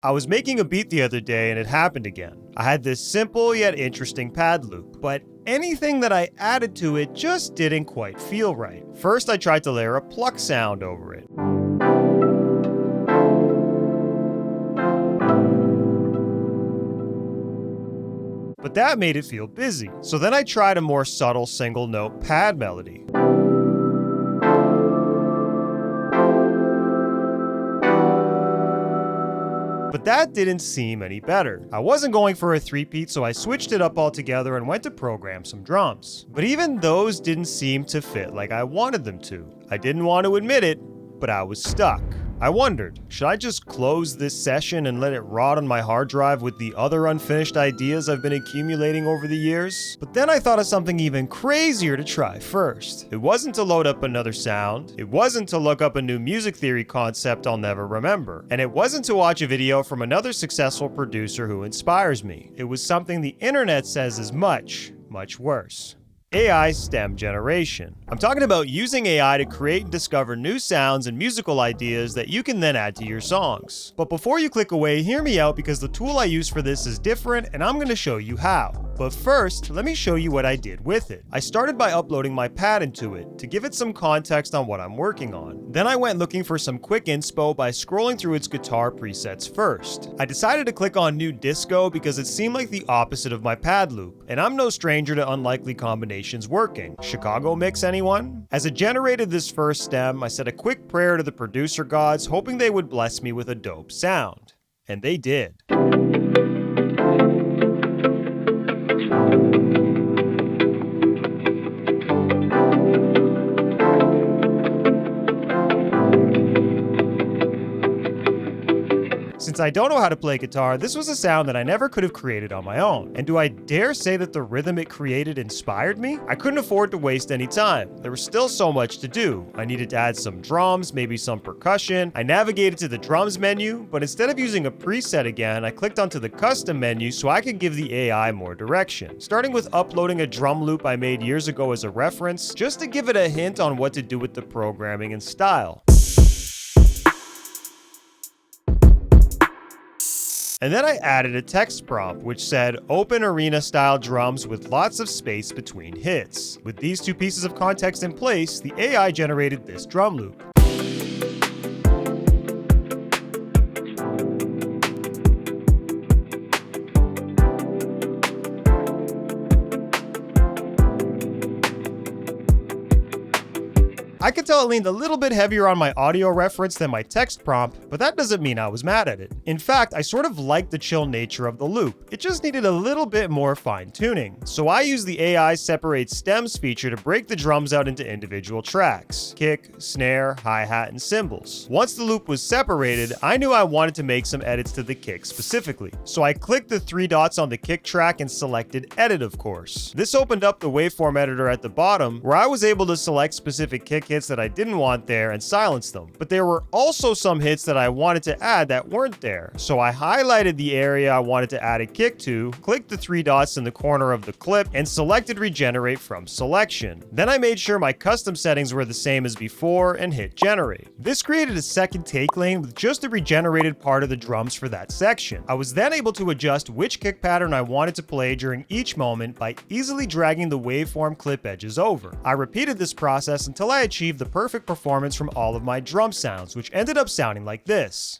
I was making a beat the other day and it happened again. I had this simple yet interesting pad loop, but anything that I added to it just didn't quite feel right. First, I tried to layer a pluck sound over it. But that made it feel busy. So then I tried a more subtle single note pad melody. But that didn't seem any better. I wasn't going for a three-peat, so I switched it up altogether and went to program some drums. But even those didn't seem to fit like I wanted them to. I didn't want to admit it, but I was stuck. I wondered, should I just close this session and let it rot on my hard drive with the other unfinished ideas I've been accumulating over the years? But then I thought of something even crazier to try first. It wasn't to load up another sound, it wasn't to look up a new music theory concept I'll never remember, and it wasn't to watch a video from another successful producer who inspires me. It was something the internet says is much, much worse. AI stem generation. I'm talking about using AI to create and discover new sounds and musical ideas that you can then add to your songs. But before you click away, hear me out because the tool I use for this is different and I'm going to show you how. But first, let me show you what I did with it. I started by uploading my pad into it to give it some context on what I'm working on. Then I went looking for some quick inspo by scrolling through its guitar presets first. I decided to click on New Disco because it seemed like the opposite of my pad loop, and I'm no stranger to unlikely combinations working. Chicago mix, anyone? As it generated this first stem, I said a quick prayer to the producer gods, hoping they would bless me with a dope sound. And they did. Since I don't know how to play guitar, this was a sound that I never could have created on my own. And do I dare say that the rhythm it created inspired me? I couldn't afford to waste any time. There was still so much to do. I needed to add some drums, maybe some percussion. I navigated to the drums menu, but instead of using a preset again, I clicked onto the custom menu so I could give the AI more direction. Starting with uploading a drum loop I made years ago as a reference, just to give it a hint on what to do with the programming and style. And then I added a text prompt which said, open arena-style drums with lots of space between hits. With these two pieces of context in place, the AI generated this drum loop. I could tell it leaned a little bit heavier on my audio reference than my text prompt, but that doesn't mean I was mad at it. In fact, I sort of liked the chill nature of the loop. It just needed a little bit more fine-tuning. So I used the AI separate stems feature to break the drums out into individual tracks: kick, snare, hi-hat, and cymbals. Once the loop was separated, I knew I wanted to make some edits to the kick specifically. So I clicked the three dots on the kick track and selected edit, of course. This opened up the waveform editor at the bottom, where I was able to select specific kick hits that I didn't want there and silence them. But there were also some hits that I wanted to add that weren't there. So I highlighted the area I wanted to add a kick to, clicked the three dots in the corner of the clip, and selected regenerate from selection. Then I made sure my custom settings were the same as before and hit generate. This created a second take lane with just the regenerated part of the drums for that section. I was then able to adjust which kick pattern I wanted to play during each moment by easily dragging the waveform clip edges over. I repeated this process until I achieved the perfect performance from all of my drum sounds, which ended up sounding like this.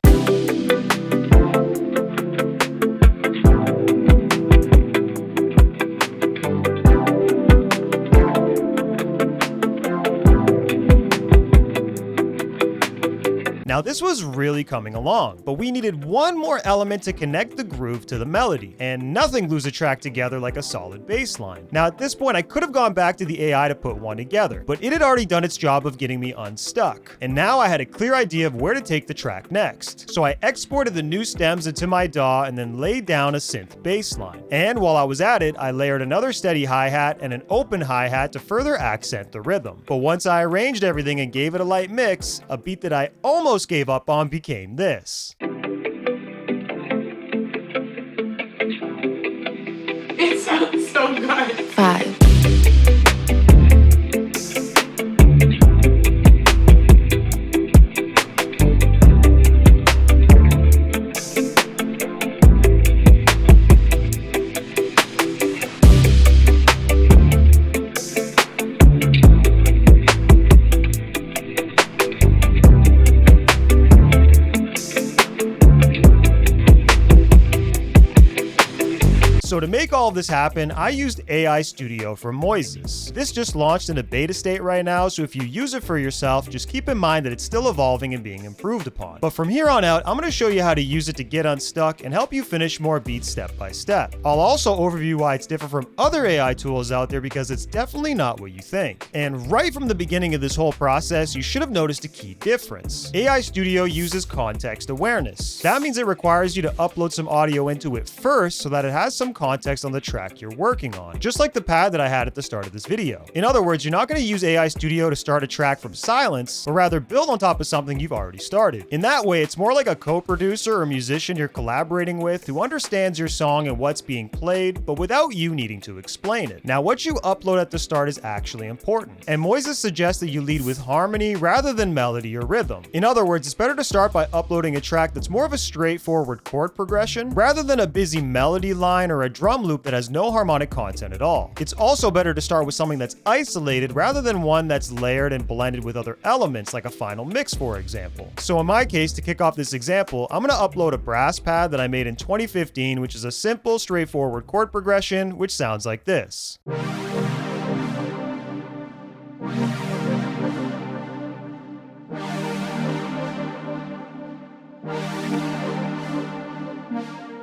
Now this was really coming along, but we needed one more element to connect the groove to the melody, and nothing glues a track together like a solid bass line. Now at this point I could have gone back to the AI to put one together, but it had already done its job of getting me unstuck, and now I had a clear idea of where to take the track next. So I exported the new stems into my DAW and then laid down a synth bass line. And while I was at it, I layered another steady hi-hat and an open hi-hat to further accent the rhythm. But once I arranged everything and gave it a light mix, a beat that I almost gave up on became this. It sounds so good. 5. So to make all of this happen, I used AI Studio from Moises. This just launched in a beta state right now, so if you use it for yourself, just keep in mind that it's still evolving and being improved upon. But from here on out, I'm going to show you how to use it to get unstuck and help you finish more beats step by step. I'll also overview why it's different from other AI tools out there, because it's definitely not what you think. And right from the beginning of this whole process, you should have noticed a key difference. AI Studio uses context awareness. That means it requires you to upload some audio into it first so that it has some context on the track you're working on, just like the pad that I had at the start of this video. In other words, you're not going to use AI Studio to start a track from silence, but rather build on top of something you've already started. In that way, it's more like a co-producer or musician you're collaborating with who understands your song and what's being played, but without you needing to explain it. Now, what you upload at the start is actually important, and Moises suggests that you lead with harmony rather than melody or rhythm. In other words, it's better to start by uploading a track that's more of a straightforward chord progression rather than a busy melody line or a drum loop that has no harmonic content at all. It's also better to start with something that's isolated rather than one that's layered and blended with other elements, like a final mix, for example. So in my case, to kick off this example, I'm going to upload a brass pad that I made in 2015, which is a simple, straightforward chord progression, which sounds like this.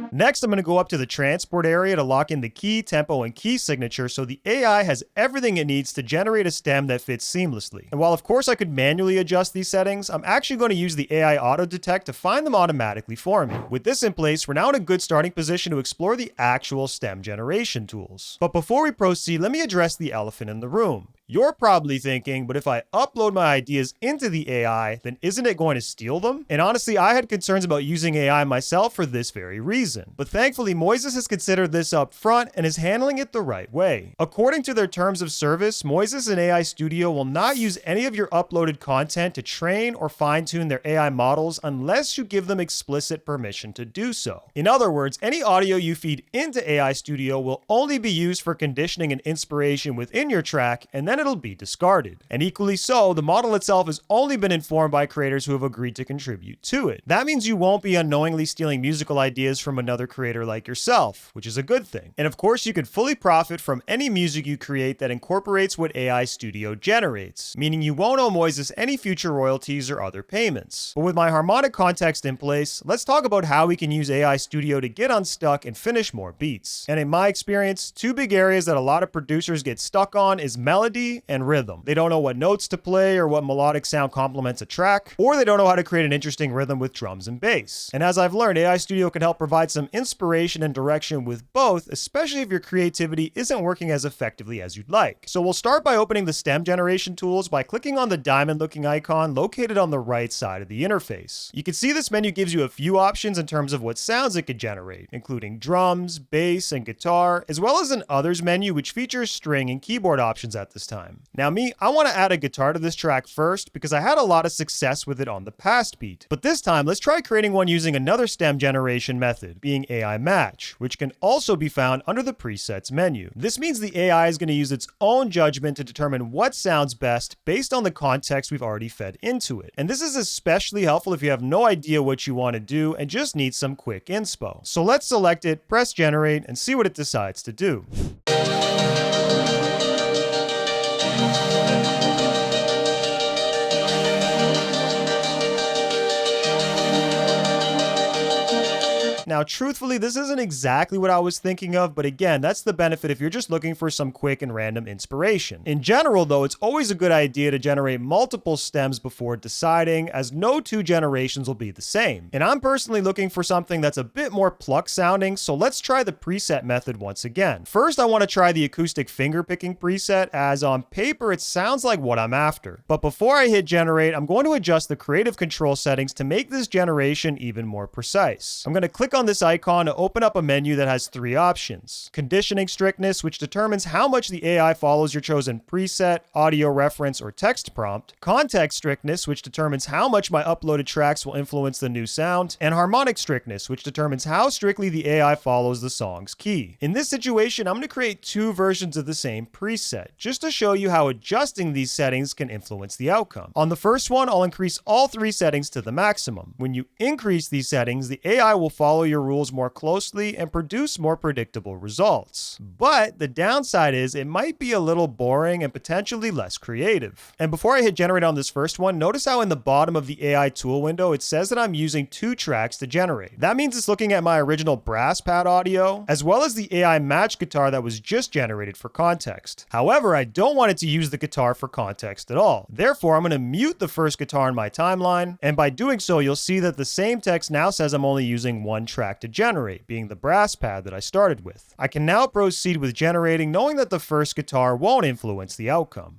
Next, I'm going to go up to the transport area to lock in the key, tempo, and key signature so the AI has everything it needs to generate a stem that fits seamlessly. And while of course I could manually adjust these settings, I'm actually going to use the AI auto detect to find them automatically for me. With this in place, we're now in a good starting position to explore the actual stem generation tools. But before we proceed, let me address the elephant in the room. You're probably thinking, but if I upload my ideas into the AI, then isn't it going to steal them? And honestly, I had concerns about using AI myself for this very reason. But thankfully, Moises has considered this up front and is handling it the right way. According to their terms of service, Moises and AI Studio will not use any of your uploaded content to train or fine-tune their AI models unless you give them explicit permission to do so. In other words, any audio you feed into AI Studio will only be used for conditioning and inspiration within your track, and then it'll be discarded. And equally so, the model itself has only been informed by creators who have agreed to contribute to it. That means you won't be unknowingly stealing musical ideas from another creator like yourself, which is a good thing. And of course, you can fully profit from any music you create that incorporates what AI Studio generates, meaning you won't owe Moises any future royalties or other payments. But with my harmonic context in place, let's talk about how we can use AI Studio to get unstuck and finish more beats. And in my experience, two big areas that a lot of producers get stuck on is melody and rhythm. They don't know what notes to play or what melodic sound complements a track, or they don't know how to create an interesting rhythm with drums and bass. And as I've learned, AI Studio can help provide some inspiration and direction with both, especially if your creativity isn't working as effectively as you'd like. So we'll start by opening the stem generation tools by clicking on the diamond looking icon located on the right side of the interface. You can see this menu gives you a few options in terms of what sounds it could generate, including drums, bass, and guitar, as well as an others menu which features string and keyboard options at this time. Now I want to add a guitar to this track first because I had a lot of success with it on the past beat. But this time, let's try creating one using another stem generation method, being AI match, which can also be found under the presets menu. This means the AI is going to use its own judgment to determine what sounds best based on the context we've already fed into it. And this is especially helpful if you have no idea what you want to do and just need some quick inspo. So let's select it, press generate, and see what it decides to do. Now, truthfully, this isn't exactly what I was thinking of, but again, that's the benefit if you're just looking for some quick and random inspiration. In general, though, it's always a good idea to generate multiple stems before deciding, as no two generations will be the same. And I'm personally looking for something that's a bit more pluck sounding, so let's try the preset method once again. First, I want to try the acoustic finger picking preset, as on paper, it sounds like what I'm after. But before I hit generate, I'm going to adjust the creative control settings to make this generation even more precise. I'm going to click on this icon to open up a menu that has three options. Conditioning strictness, which determines how much the AI follows your chosen preset, audio reference, or text prompt. Context strictness, which determines how much my uploaded tracks will influence the new sound. And harmonic strictness, which determines how strictly the AI follows the song's key. In this situation, I'm going to create two versions of the same preset, just to show you how adjusting these settings can influence the outcome. On the first one, I'll increase all three settings to the maximum. When you increase these settings, the AI will follow your rules more closely and produce more predictable results. But the downside is it might be a little boring and potentially less creative. And before I hit generate on this first one, notice how in the bottom of the AI tool window, it says that I'm using 2 tracks to generate. That means it's looking at my original brass pad audio, as well as the AI match guitar that was just generated for context. However, I don't want it to use the guitar for context at all. Therefore, I'm going to mute the first guitar in my timeline, and by doing so, you'll see that the same text now says I'm only using 1 track to generate, being the brass pad that I started with. I can now proceed with generating, knowing that the first guitar won't influence the outcome.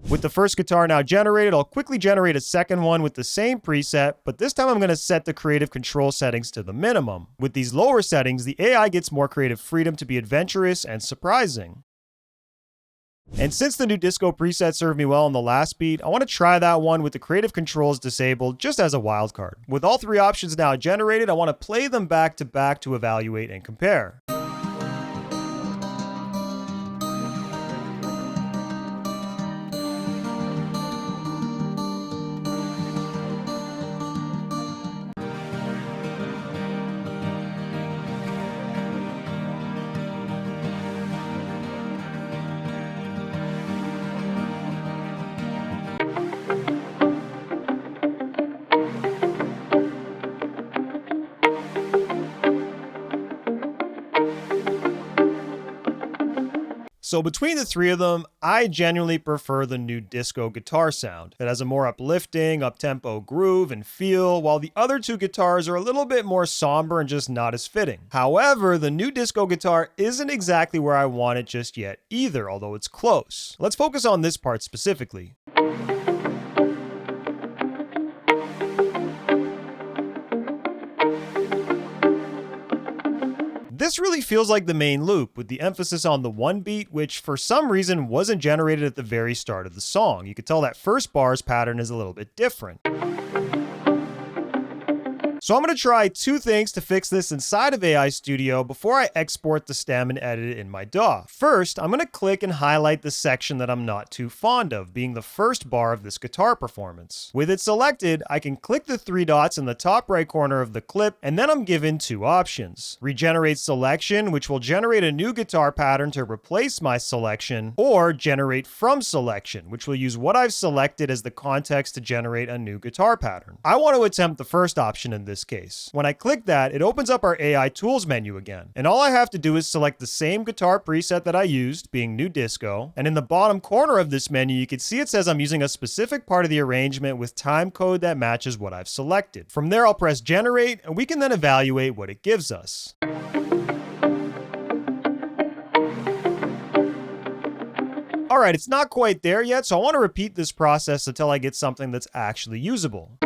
With the first guitar now generated, I'll quickly generate a second one with the same preset, but this time I'm going to set the creative control settings to the minimum. With these lower settings, the AI gets more creative freedom to be adventurous and surprising. And since the new disco preset served me well on the last beat, I want to try that one with the creative controls disabled just as a wildcard. With all 3 options now generated, I want to play them back to evaluate and compare. So between the 3 of them, I genuinely prefer the new disco guitar sound. It has a more uplifting, up-tempo groove and feel, while the other 2 guitars are a little bit more somber and just not as fitting. However, the new disco guitar isn't exactly where I want it just yet either, although it's close. Let's focus on this part specifically. This really feels like the main loop, with the emphasis on the 1 beat, which for some reason wasn't generated at the very start of the song. You could tell that first bar's pattern is a little bit different. So I'm going to try 2 things to fix this inside of AI Studio before I export the stem and edit it in my DAW. First, I'm going to click and highlight the section that I'm not too fond of, being the first bar of this guitar performance. With it selected, I can click the 3 dots in the top right corner of the clip, and then I'm given 2 options. Regenerate selection, which will generate a new guitar pattern to replace my selection, or generate from selection, which will use what I've selected as the context to generate a new guitar pattern. I want to attempt the first option in this case. When I click that, it opens up our AI tools menu again. And all I have to do is select the same guitar preset that I used, being new disco. And in the bottom corner of this menu, you can see it says I'm using a specific part of the arrangement with time code that matches what I've selected. From there, I'll press generate, and we can then evaluate what it gives us. Alright, it's not quite there yet, so I want to repeat this process until I get something that's actually usable.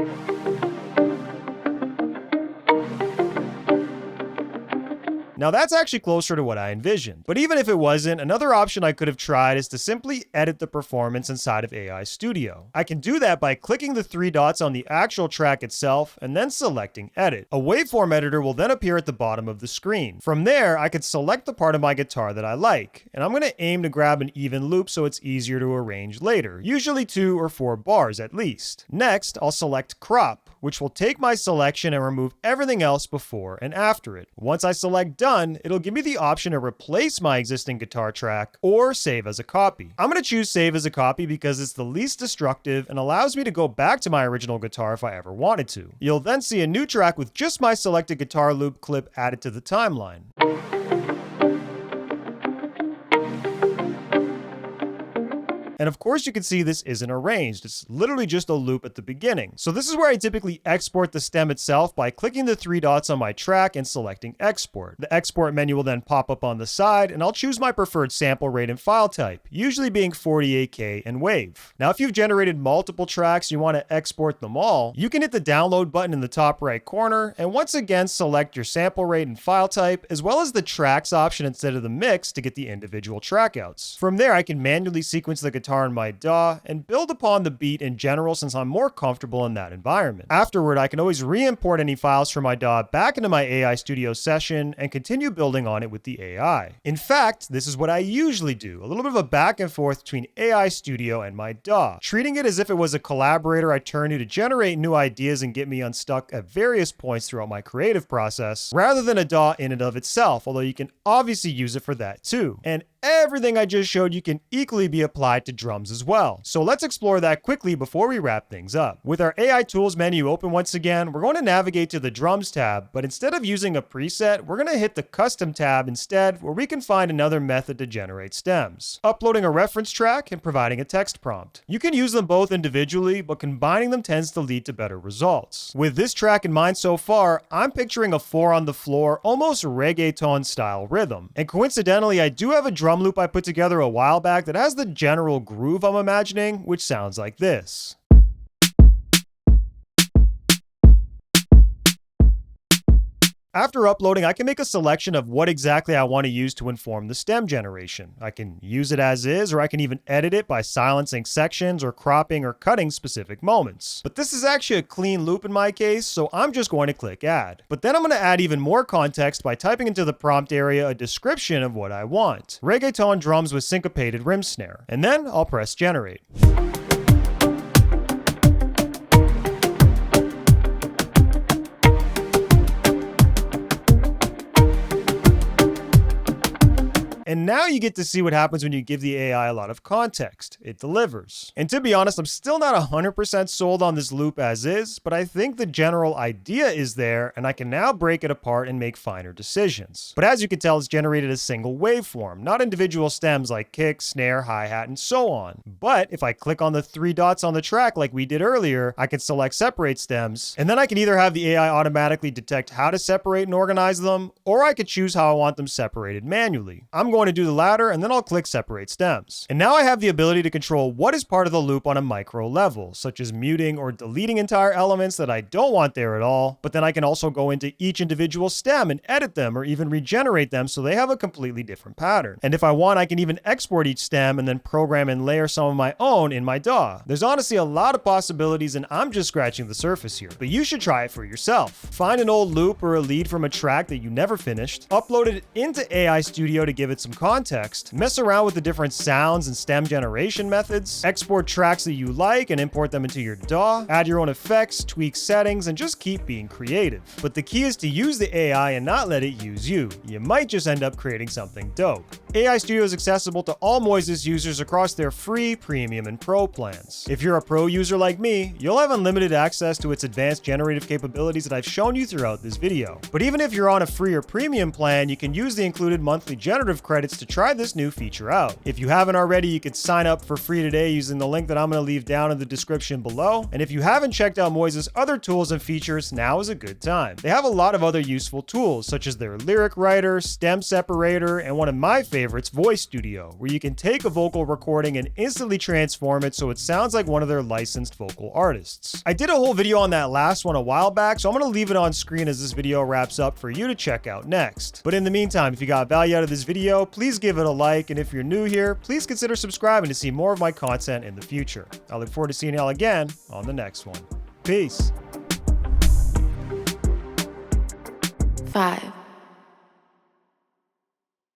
Now that's actually closer to what I envisioned. But even if it wasn't, another option I could have tried is to simply edit the performance inside of AI Studio. I can do that by clicking the 3 dots on the actual track itself and then selecting edit. A waveform editor will then appear at the bottom of the screen. From there, I could select the part of my guitar that I like, and I'm going to aim to grab an even loop so it's easier to arrange later, usually 2 or 4 bars at least. Next, I'll select crop, which will take my selection and remove everything else before and after it. Once I select done, it'll give me the option to replace my existing guitar track or save as a copy. I'm going to choose save as a copy because it's the least destructive and allows me to go back to my original guitar if I ever wanted to. You'll then see a new track with just my selected guitar loop clip added to the timeline. And of course you can see this isn't arranged, it's literally just a loop at the beginning. So this is where I typically export the stem itself by clicking the 3 dots on my track and selecting export. The export menu will then pop up on the side, and I'll choose my preferred sample rate and file type, usually being 48K and WAV. Now if you've generated multiple tracks and you want to export them all, you can hit the download button in the top right corner, and once again select your sample rate and file type, as well as the tracks option instead of the mix to get the individual track outs. From there I can manually sequence the guitar guitar in my DAW and build upon the beat in general since I'm more comfortable in that environment. Afterward, I can always re-import any files from my DAW back into my AI Studio session and continue building on it with the AI. In fact, this is what I usually do, a little bit of a back and forth between AI Studio and my DAW, treating it as if it was a collaborator I turn to generate new ideas and get me unstuck at various points throughout my creative process, rather than a DAW in and of itself, although you can obviously use it for that too. And everything I just showed you can equally be applied to drums as well. So let's explore that quickly before we wrap things up. With our AI Tools menu open once again, we're going to navigate to the Drums tab, but instead of using a preset, we're going to hit the Custom tab instead, where we can find another method to generate stems, uploading a reference track and providing a text prompt. You can use them both individually, but combining them tends to lead to better results. With this track in mind so far, I'm picturing a 4 on the floor, almost reggaeton style rhythm. And coincidentally, I do have a drum loop I put together a while back that has the general groove I'm imagining, which sounds like this. After uploading, I can make a selection of what exactly I want to use to inform the stem generation. I can use it as is, or I can even edit it by silencing sections or cropping or cutting specific moments. But this is actually a clean loop in my case, so I'm just going to click add. But then I'm going to add even more context by typing into the prompt area a description of what I want. Reggaeton drums with syncopated rim snare. And then I'll press generate. And now you get to see what happens when you give the AI a lot of context. It delivers. And to be honest, I'm still not 100% sold on this loop as is, but I think the general idea is there, and I can now break it apart and make finer decisions. But as you can tell, it's generated a single waveform, not individual stems like kick, snare, hi-hat, and so on. But if I click on the 3 dots on the track like we did earlier, I can select separate stems, and then I can either have the AI automatically detect how to separate and organize them, or I could choose how I want them separated manually. I'm going to do the latter, and then I'll click separate stems. And now I have the ability to control what is part of the loop on a micro level, such as muting or deleting entire elements that I don't want there at all, but then I can also go into each individual stem and edit them or even regenerate them so they have a completely different pattern. And if I want, I can even export each stem and then program and layer some of my own in my DAW. There's honestly a lot of possibilities, and I'm just scratching the surface here, but you should try it for yourself. Find an old loop or a lead from a track that you never finished, upload it into AI Studio to give it some context, mess around with the different sounds and stem generation methods, export tracks that you like and import them into your DAW, add your own effects, tweak settings, and just keep being creative. But the key is to use the AI and not let it use you. You might just end up creating something dope. AI Studio is accessible to all Moises users across their free, premium, and pro plans. If you're a pro user like me, you'll have unlimited access to its advanced generative capabilities that I've shown you throughout this video. But even if you're on a free or premium plan, you can use the included monthly generative credits to try this new feature out. If you haven't already, you could sign up for free today using the link that I'm going to leave down in the description below. And if you haven't checked out Moises' other tools and features, now is a good time. They have a lot of other useful tools, such as their lyric writer, stem separator, and one of my favorites, Voice Studio, where you can take a vocal recording and instantly transform it so it sounds like one of their licensed vocal artists. I did a whole video on that last one a while back, so I'm going to leave it on screen as this video wraps up for you to check out next. But in the meantime, if you got value out of this video, please give it a like, and if you're new here, please consider subscribing to see more of my content in the future. I look forward to seeing y'all again on the next one. Peace. 5